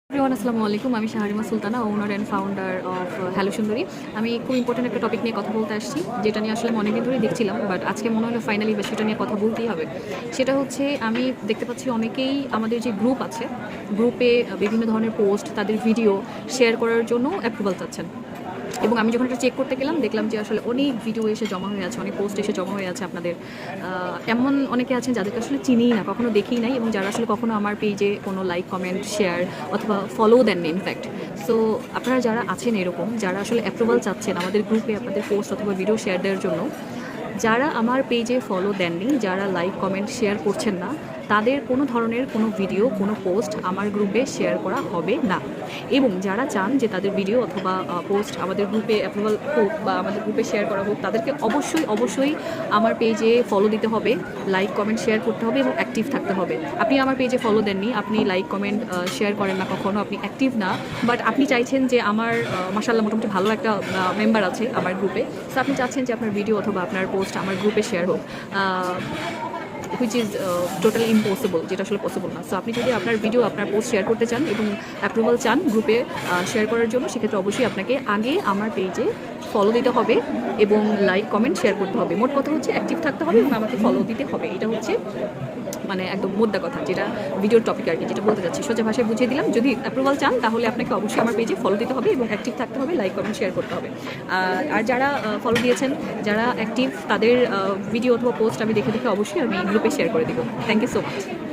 Everyone আসসালামু আলাইকুম। আমি শাহরিমা সুলতানা, ওনার অ্যান্ড ফাউন্ডার অফ হ্যালো সুন্দরী। আমি খুব ইম্পর্টেন্ট একটা টপিক নিয়ে কথা বলতে আসছি, যেটা নিয়ে আসলে আমি অনেকদিন ধরেই দেখছিলাম, বাট আজকে মনে হলো ফাইনালি বা সেটা নিয়ে কথা বলতেই হবে। সেটা হচ্ছে, আমি দেখতে পাচ্ছি অনেকেই আমাদের যে গ্রুপ আছে, গ্রুপে বিভিন্ন ধরনের পোস্ট, তাদের ভিডিও শেয়ার করার জন্য অ্যাপ্রুভাল চাচ্ছেন। এবং আমি যখন এটা চেক করতে গেলাম, দেখলাম যে আসলে অনেক ভিডিও এসে জমা হয়ে আছে, অনেক পোস্ট এসে জমা হয়ে আছে আপনাদের। এমন অনেকে আছেন যাদেরকে আসলে চিনিই না, কখনো দেখেই নাই, এবং যারা আসলে কখনো আমার পেজে কোনো লাইক, কমেন্ট, শেয়ার অথবা ফলো দেননি ইনফ্যাক্ট। সো আপনারা যারা আছেন এরকম, যারা আসলে অ্যাপ্রুভাল চাচ্ছেন আমাদের গ্রুপে আপনাদের পোস্ট অথবা ভিডিও শেয়ার দেওয়ার জন্য, যারা আমার পেজে ফলো দেননি, যারা লাইক, কমেন্ট, শেয়ার করছেন না, তাদের কোনো ধরনের কোনো ভিডিও, কোনো পোস্ট আমার গ্রুপে শেয়ার করা হবে না। এবং যারা চান যে তাদের ভিডিও অথবা পোস্ট আমাদের গ্রুপে অ্যাপ্রুভাল হোক বা আমাদের গ্রুপে শেয়ার করা হোক, তাদেরকে অবশ্যই আমার পেজে ফলো দিতে হবে, লাইক, কমেন্ট, শেয়ার করতে হবে এবং অ্যাক্টিভ থাকতে হবে। আপনি আমার পেজে ফলো দেননি, আপনি লাইক, কমেন্ট, শেয়ার করেন না কখনো, আপনি অ্যাক্টিভ না, বাট আপনি চাইছেন যে আমার মাশাআল্লাহ মোটামুটি ভালো একটা মেম্বার আছে আমার গ্রুপে, সো আপনি চাচ্ছেন যে আপনার ভিডিও অথবা আপনার পোস্ট আমার গ্রুপে শেয়ার হোক, হুইচ ইজ টোটালি ইম্পসিবল, যেটা আসলে পসিবল না। সো আপনি যদি আপনার ভিডিও, আপনার পোস্ট শেয়ার করতে চান এবং অ্যাপ্রুভাল চান গ্রুপে শেয়ার করার জন্য, সেক্ষেত্রে অবশ্যই আপনাকে আগে আমার পেজে ফলো দিতে হবে এবং লাইক, কমেন্ট, শেয়ার করতে হবে। মোট কথা হচ্ছে অ্যাক্টিভ থাকতে হবে এবং আমাকে ফলো দিতে হবে। এটা হচ্ছে মানে একদম মোদ্দা কথা, যেটা ভিডিওর টপিক আর কি, যেটা বলতে যাচ্ছি সোজা ভাষায় বুঝিয়ে দিলাম। যদি অ্যাপ্রুভাল চান তাহলে আপনাকে অবশ্যই আমার পেজে ফলো দিতে হবে এবং অ্যাক্টিভ থাকতে হবে, লাইক, কমেন্ট, শেয়ার করতে হবে। আর যারা ফলো দিয়েছেন, যারা অ্যাক্টিভ, তাদের ভিডিও অথবা পোস্ট আমি দেখে অবশ্যই আমি গ্রুপে শেয়ার করে দেবো। Thank you so much.